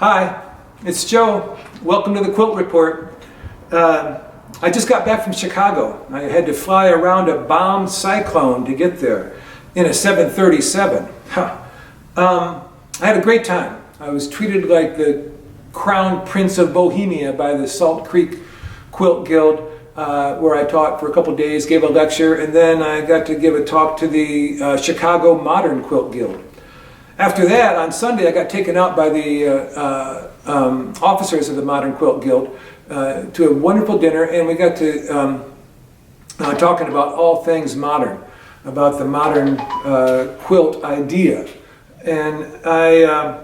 Hi, it's Joe. Welcome to the Quilt Report. I just got back from Chicago. I had to fly around a bombed cyclone to get there in a 737. I had a great time. I was treated like the crown prince of Bohemia by the Salt Creek Quilt Guild, where I taught for a couple days, gave a lecture, and then I got to give a talk to the Chicago Modern Quilt Guild. After that, on Sunday, I got taken out by the officers of the Modern Quilt Guild to a wonderful dinner, and we got to talking about all things modern, about the modern quilt idea. And I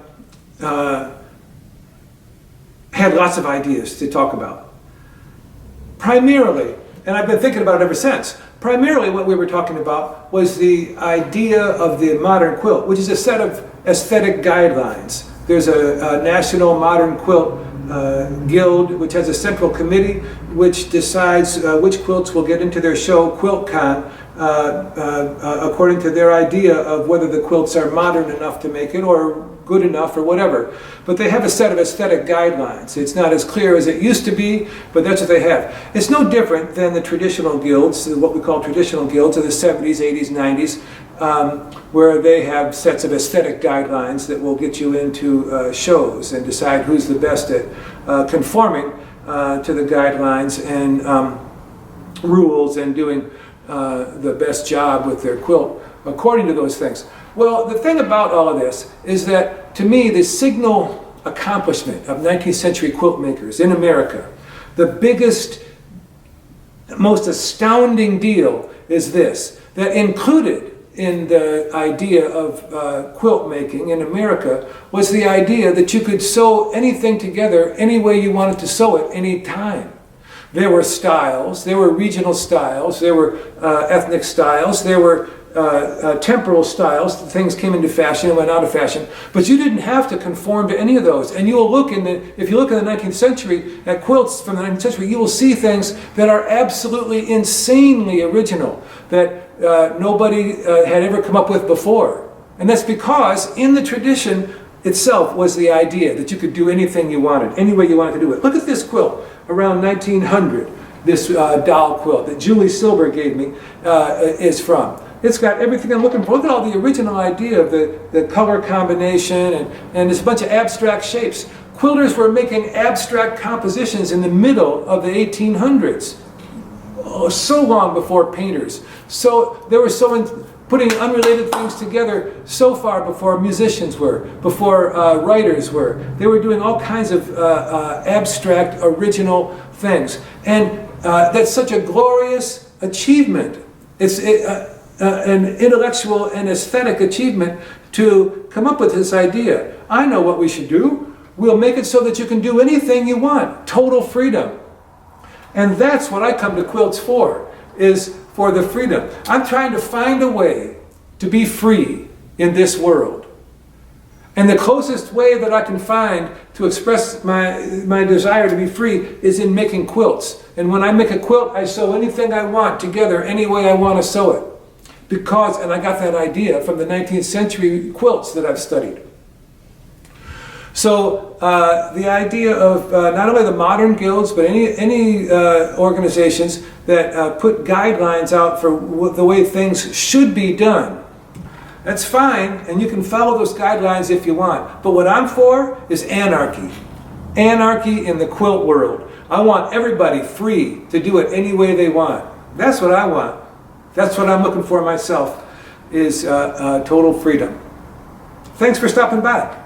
had lots of ideas to talk about. Primarily, and I've been thinking about it ever since, primarily what we were talking about was the idea of the modern quilt, which is a set of aesthetic guidelines. There's a National Modern Quilt Guild, which has a central committee which decides which quilts will get into their show, QuiltCon, according to their idea of whether the quilts are modern enough to make it or good enough or whatever. But they have a set of aesthetic guidelines. It's not as clear as it used to be, but that's what they have. It's no different than the traditional guilds, what we call traditional guilds of the 70s, 80s, 90s, where they have sets of aesthetic guidelines that will get you into shows and decide who's the best at conforming to the guidelines and rules and doing the best job with their quilt according to those things. Well, the thing about all of this is that, to me, the signal accomplishment of 19th century quilt makers in America, the biggest, most astounding deal is this, that included in the idea of quilt making in America was the idea that you could sew anything together any way you wanted to sew it, any time. There were styles, there were regional styles, there were ethnic styles, there were temporal styles. Things came into fashion and went out of fashion, but you didn't have to conform to any of those. And you will look if you look in the 19th century at quilts from the 19th century, you will see things that are absolutely insanely original that nobody had ever come up with before. And that's because in the tradition itself was the idea that you could do anything you wanted, any way you wanted to do it. Look at this quilt around 1900. This doll quilt that Julie Silber gave me is from. It's got everything I'm looking for. Look at all the original idea of the color combination and there's a bunch of abstract shapes. Quilters were making abstract compositions in the middle of the 1800s. Oh, so long before painters. So they were putting unrelated things together so far before musicians were, before writers were. They were doing all kinds of abstract, original things. And that's such a glorious achievement. It's an intellectual and aesthetic achievement to come up with this idea. I know what we should do. We'll make it so that you can do anything you want. Total freedom. And that's what I come to quilts for, is for the freedom. I'm trying to find a way to be free in this world. And the closest way that I can find to express my desire to be free is in making quilts. And when I make a quilt, I sew anything I want together any way I want to sew it. Because, and I got that idea from the 19th century quilts that I've studied. So the idea of not only the modern guilds, but any organizations that put guidelines out for the way things should be done, that's fine, and you can follow those guidelines if you want. But what I'm for is anarchy. Anarchy in the quilt world. I want everybody free to do it any way they want. That's what I want. That's what I'm looking for myself, is total freedom. Thanks for stopping by.